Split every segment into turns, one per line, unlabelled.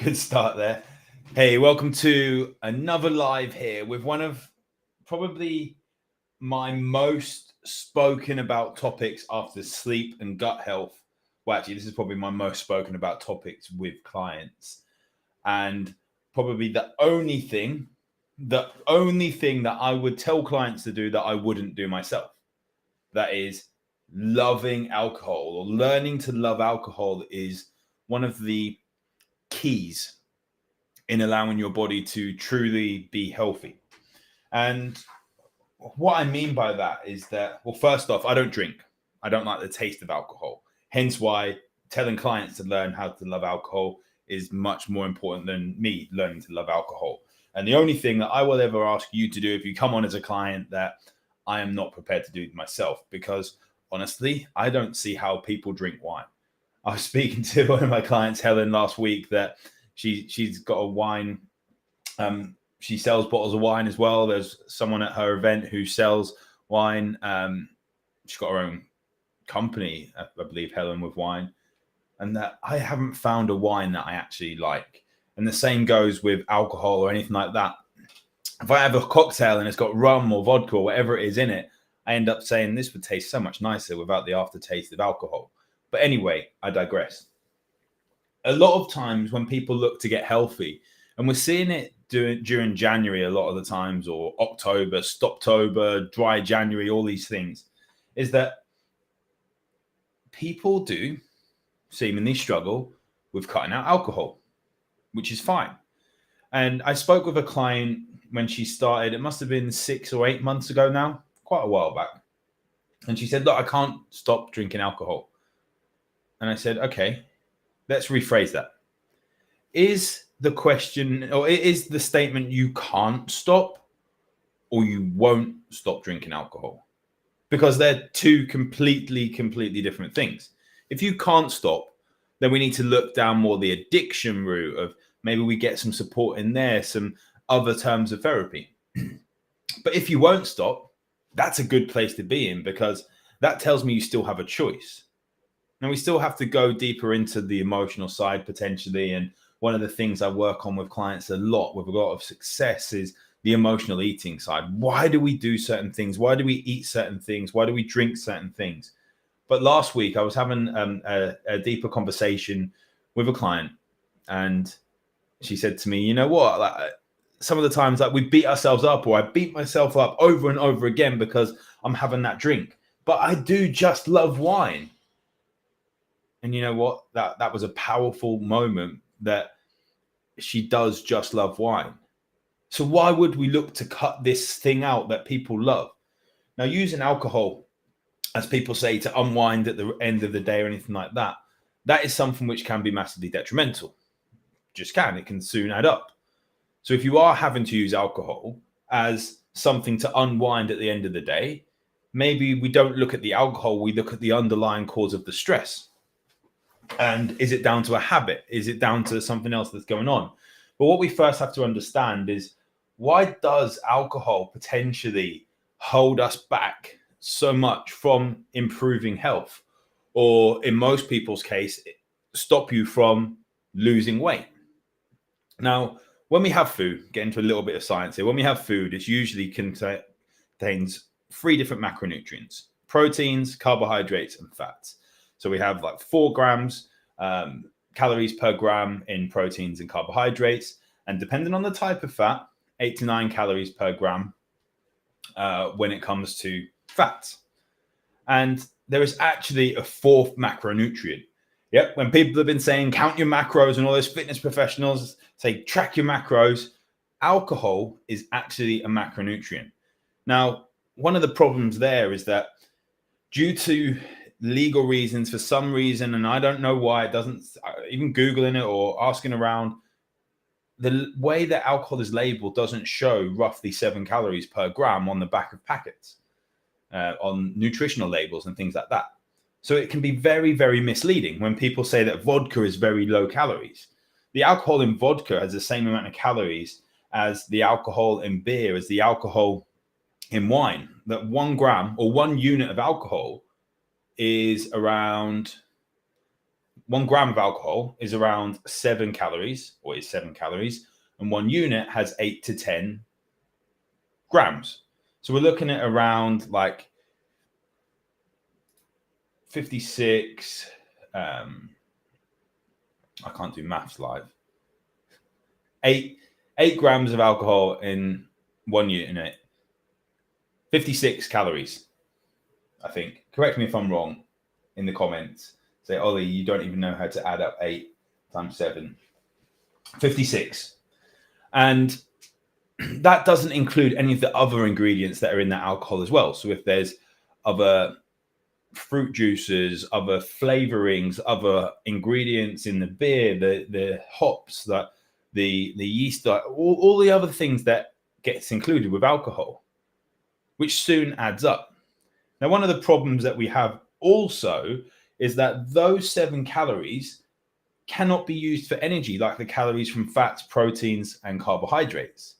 Good start there. Hey, welcome to another live here with one of probably my most spoken about topics after sleep and gut health. Well, actually, this is probably my most spoken about topics with clients. And probably the only thing that I would tell clients to do that I wouldn't do myself. That is loving alcohol or learning to love alcohol is one of the keys in allowing your body to truly be healthy. And what I mean by that is that, well, first off, I don't drink. I don't like the taste of alcohol. Hence why telling clients to learn how to love alcohol is much more important than me learning to love alcohol. And the only thing that I will ever ask you to do if you come on as a client that I am not prepared to do myself, because honestly, I don't see how people drink wine. I was speaking to one of my clients, Helen, last week that she's got a wine. She sells bottles of wine as well. There's someone at her event who sells wine. She's got her own company, I believe, Helen, with wine. And that I haven't found a wine that I actually like. And the same goes with alcohol or anything like that. If I have a cocktail and it's got rum or vodka or whatever it is in it, I end up saying this would taste so much nicer without the aftertaste of alcohol. But anyway, I digress. A lot of times when people look to get healthy, and we're seeing it during January a lot of the times, or October, Stoptober, dry January, all these things, is that people do seemingly struggle with cutting out alcohol, which is fine. And I spoke with a client when she started, it must have been 6 or 8 months ago now, quite a while back. And she said, look, I can't stop drinking alcohol. And I said, okay, let's rephrase that. Is the question, or is the statement you can't stop or you won't stop drinking alcohol? Because they're two completely different things. If you can't stop, then we need to look down more the addiction route of maybe we get some support in there, some other terms of therapy. But if you won't stop, that's a good place to be in, because that tells me you still have a choice. Now, we still have to go deeper into the emotional side potentially. And one of the things I work on with clients a lot, with a lot of success, is the emotional eating side. Why do we do certain things? Why do we eat certain things? Why do we drink certain things? But last week I was having a deeper conversation with a client, and she said to me, you know what, like, some of the times like we beat ourselves up, or I beat myself up over and over again because I'm having that drink, but I do just love wine. And you know what, that was a powerful moment, that she does just love wine. So why would we look to cut this thing out that people love? Now, using alcohol, as people say, to unwind at the end of the day or anything like that, that is something which can be massively detrimental. Just can. It can soon add up. So if you are having to use alcohol as something to unwind at the end of the day, maybe we don't look at the alcohol, we look at the underlying cause of the stress. And is it down to a habit? Is it down to something else that's going on? But what we first have to understand is, why does alcohol potentially hold us back so much from improving health? Or in most people's case, stop you from losing weight? Now, when we have food, get into a little bit of science here. When we have food, it usually contains 3 different macronutrients: proteins, carbohydrates, and fats. So we have like 4 grams calories per gram in proteins and carbohydrates. And depending on the type of fat, 8 to 9 calories per gram when it comes to fats. And there is actually a 4th macronutrient. Yep, when people have been saying count your macros, and all those fitness professionals say track your macros, alcohol is actually a macronutrient. Now, one of the problems there is that due to legal reasons, for some reason, and I don't know why, it doesn't, even Googling it or asking around, the way that alcohol is labeled doesn't show roughly 7 calories per gram on the back of packets, on nutritional labels and things like that. So it can be very, very misleading when people say that vodka is very low calories. The alcohol in vodka has the same amount of calories as the alcohol in beer, as the alcohol in wine. That 1 gram or 1 unit of alcohol is around 1 gram of alcohol is around 7 calories, or is 7 calories, and 1 unit has 8 to 10 grams. So we're looking at around like 56. I can't do maths live. 8 grams of alcohol in 1 unit. 56 calories, I think. Correct me if I'm wrong in the comments. Say, Ollie, you don't even know how to add up 8 times 7. 56. And that doesn't include any of the other ingredients that are in that alcohol as well. So if there's other fruit juices, other flavorings, other ingredients in the beer, the hops, the yeast, all the other things that gets included with alcohol, which soon adds up. Now, one of the problems that we have also is that those 7 calories cannot be used for energy like the calories from fats, proteins, and carbohydrates.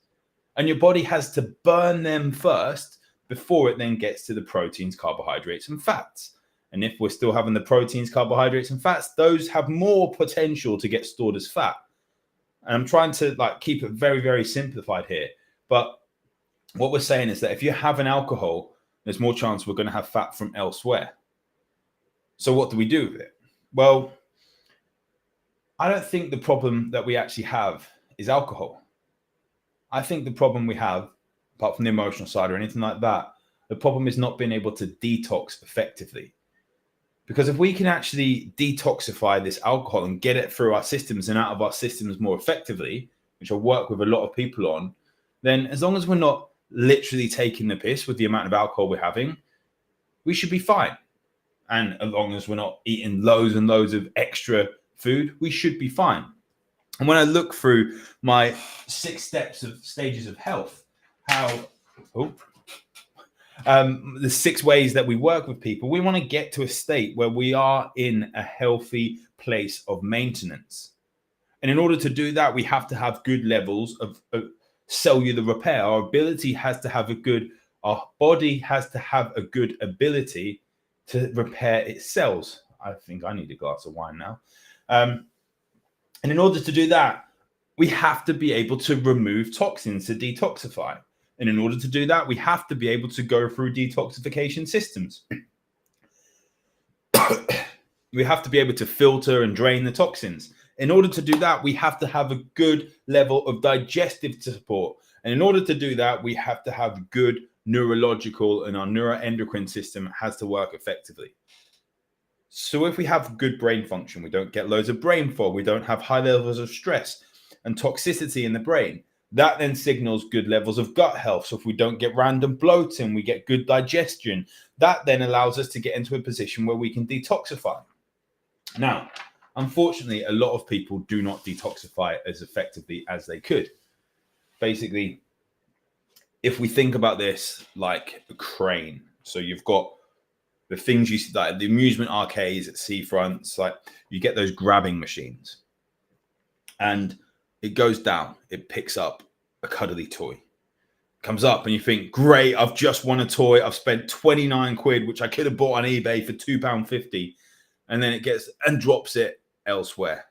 And your body has to burn them first before it then gets to the proteins, carbohydrates, and fats. And if we're still having the proteins, carbohydrates, and fats, those have more potential to get stored as fat. And I'm trying to keep it very, very simplified here. But what we're saying is that if you have an alcohol, there's more chance we're going to have fat from elsewhere. So what do we do with it? Well, I don't think the problem that we actually have is alcohol. I think the problem we have, apart from the emotional side or anything like that, the problem is not being able to detox effectively. Because if we can actually detoxify this alcohol and get it through our systems and out of our systems more effectively, which I work with a lot of people on, then as long as we're not literally taking the piss with the amount of alcohol we're having, we should be fine. And as long as we're not eating loads and loads of extra food, we should be fine. And when I look through my 6 stages of health, the 6 ways that we work with people, we want to get to a state where we are in a healthy place of maintenance. And in order to do that, we have to have good levels of cellular repair. Our body has to have a good ability to repair its cells. I think I need a glass of wine now. And in order to do that, we have to be able to remove toxins to detoxify. And in order to do that, we have to be able to go through detoxification systems. We have to be able to filter and drain the toxins. In order to do that, we have to have a good level of digestive support. And in order to do that, we have to have good neurological, and our neuroendocrine system has to work effectively. So if we have good brain function, we don't get loads of brain fog, we don't have high levels of stress and toxicity in the brain. That then signals good levels of gut health. So if we don't get random bloating, we get good digestion. That then allows us to get into a position where we can detoxify. Now, unfortunately, a lot of people do not detoxify as effectively as they could. Basically, if we think about this like a crane, so you've got the things you see, like the amusement arcades at seafronts, like you get those grabbing machines and it goes down, it picks up a cuddly toy, comes up and you think, great, I've just won a toy. I've spent 29 quid, which I could have bought on eBay for £2.50. And then it gets and drops it elsewhere.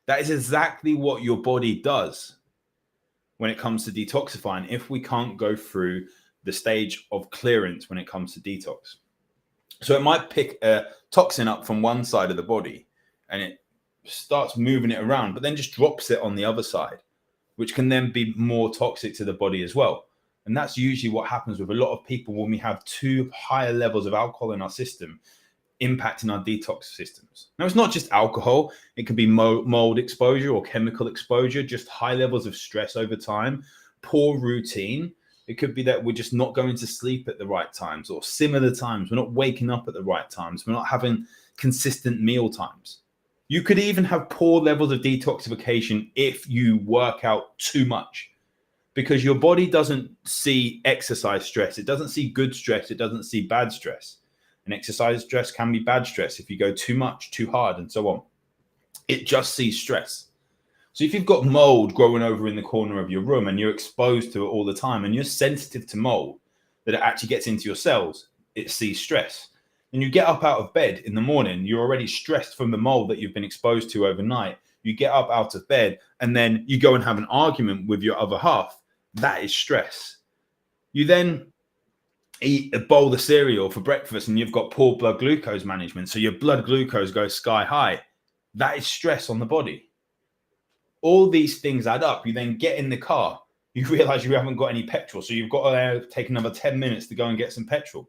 That is exactly what your body does when it comes to detoxifying, if we can't go through the stage of clearance when it comes to detox. So it might pick a toxin up from one side of the body and it starts moving it around, but then just drops it on the other side, which can then be more toxic to the body as well. And that's usually what happens with a lot of people when we have too higher levels of alcohol in our system, impacting our detox systems. Now, it's not just alcohol. It can be mold exposure or chemical exposure, just high levels of stress over time, poor routine. It could be that we're just not going to sleep at the right times or similar times. We're not waking up at the right times. We're not having consistent meal times. You could even have poor levels of detoxification if you work out too much, because your body doesn't see exercise stress. It doesn't see good stress. It doesn't see bad stress. And exercise stress can be bad stress if you go too much, too hard, and so on. It just sees stress. So if you've got mold growing over in the corner of your room and you're exposed to it all the time and you're sensitive to mold, that it actually gets into your cells, it sees stress. And you get up out of bed in the morning, you're already stressed from the mold that you've been exposed to overnight. You get up out of bed and then you go and have an argument with your other half. That is stress. You then eat a bowl of cereal for breakfast and you've got poor blood glucose management. So your blood glucose goes sky high. That is stress on the body. All these things add up. You then get in the car. You realize you haven't got any petrol. So you've got to take another 10 minutes to go and get some petrol.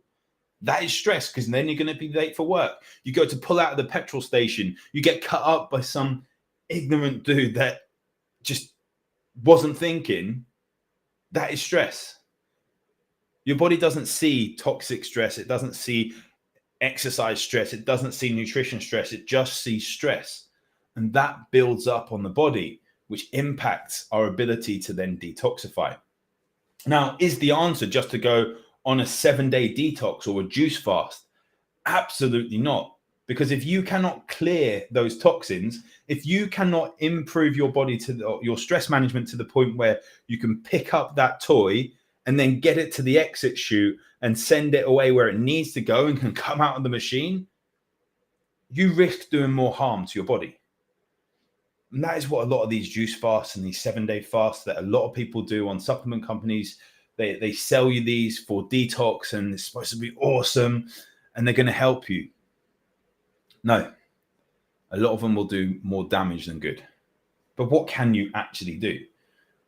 That is stress because then you're going to be late for work. You go to pull out of the petrol station. You get cut up by some ignorant dude that just wasn't thinking. That is stress. Your body doesn't see toxic stress. It doesn't see exercise stress. It doesn't see nutrition stress. It just sees stress. And that builds up on the body, which impacts our ability to then detoxify. Now, is the answer just to go on a 7-day detox or a juice fast? Absolutely not. Because if you cannot clear those toxins, if you cannot improve your body to your stress management to the point where you can pick up that toy and then get it to the exit chute and send it away where it needs to go and can come out of the machine, you risk doing more harm to your body. And that is what a lot of these juice fasts and these 7-day fasts that a lot of people do on supplement companies, they sell you these for detox and it's supposed to be awesome and they're going to help you. No, a lot of them will do more damage than good. But what can you actually do?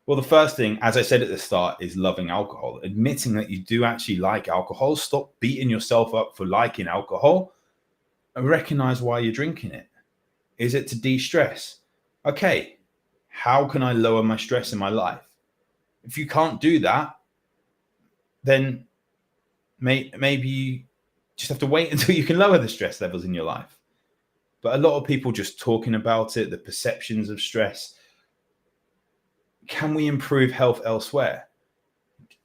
Well, the first thing, as I said at the start, is loving alcohol. Admitting that you do actually like alcohol. Stop beating yourself up for liking alcohol and recognize why you're drinking it. Is it to de-stress? Okay, how can I lower my stress in my life? If you can't do that, then maybe you just have to wait until you can lower the stress levels in your life. But a lot of people just talking about it, the perceptions of stress. Can we improve health elsewhere?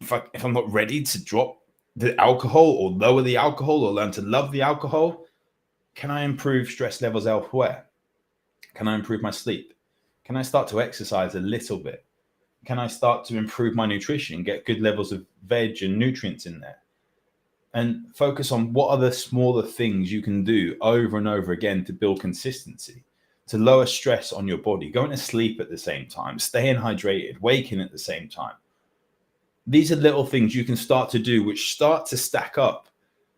If I'm not ready to drop the alcohol or lower the alcohol or learn to love the alcohol, can I improve stress levels elsewhere? Can I improve my sleep? Can I start to exercise a little bit? Can I start to improve my nutrition, get good levels of veg and nutrients in there? And focus on what are the smaller things you can do over and over again to build consistency, to lower stress on your body, going to sleep at the same time, staying hydrated, waking at the same time. These are little things you can start to do which start to stack up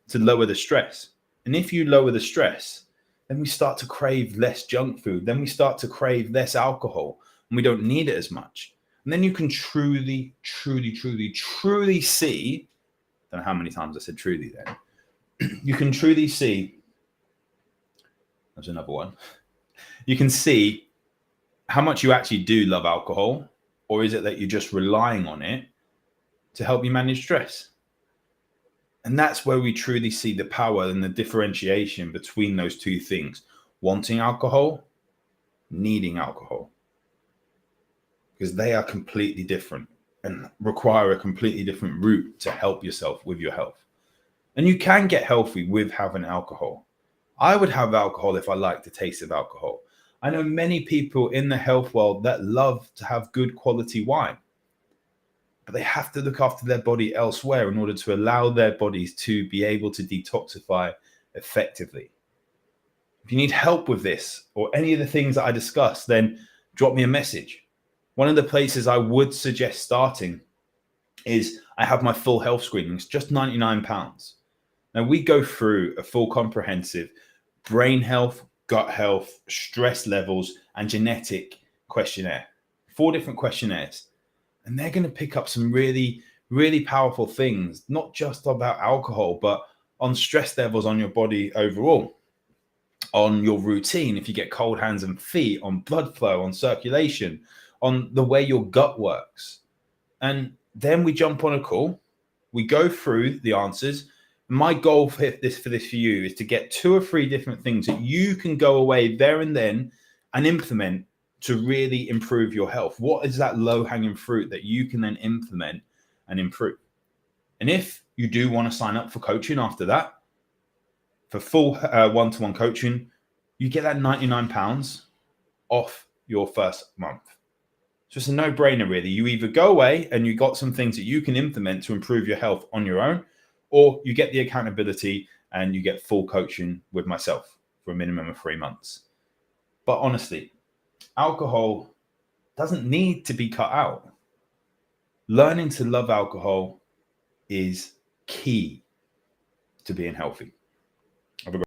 to lower the stress. And if you lower the stress, then we start to crave less junk food. Then we start to crave less alcohol and we don't need it as much. And then you can truly see, I don't know how many times I said truly then. You can truly see, there's another one. You can see how much you actually do love alcohol, or is it that you're just relying on it to help you manage stress? And that's where we truly see the power and the differentiation between those two things: wanting alcohol, needing alcohol, because they are completely different and require a completely different route to help yourself with your health. And you can get healthy with having alcohol. I would have alcohol if I like the taste of alcohol. I know many people in the health world that love to have good quality wine, but they have to look after their body elsewhere in order to allow their bodies to be able to detoxify effectively. If you need help with this or any of the things that I discussed, then drop me a message. One of the places I would suggest starting is I have my full health screenings, just £99. Now we go through a full comprehensive brain health, gut health, stress levels, and genetic questionnaire. 4 different questionnaires. And they're going to pick up some really, really powerful things, not just about alcohol, but on stress levels on your body overall, on your routine, if you get cold hands and feet, on blood flow, on circulation, on the way your gut works. And then we jump on a call. We go through the answers. My goal for this for you is to get 2 or 3 different things that you can go away there and then and implement to really improve your health. What is that low-hanging fruit that you can then implement and improve? And if you do want to sign up for coaching after that, for full one-to-one coaching, you get that £99 off your first month. So it's a no-brainer, really. You either go away and you got some things that you can implement to improve your health on your own, or you get the accountability and you get full coaching with myself for a minimum of 3 months. But honestly, alcohol doesn't need to be cut out. Learning to love alcohol is key to being healthy.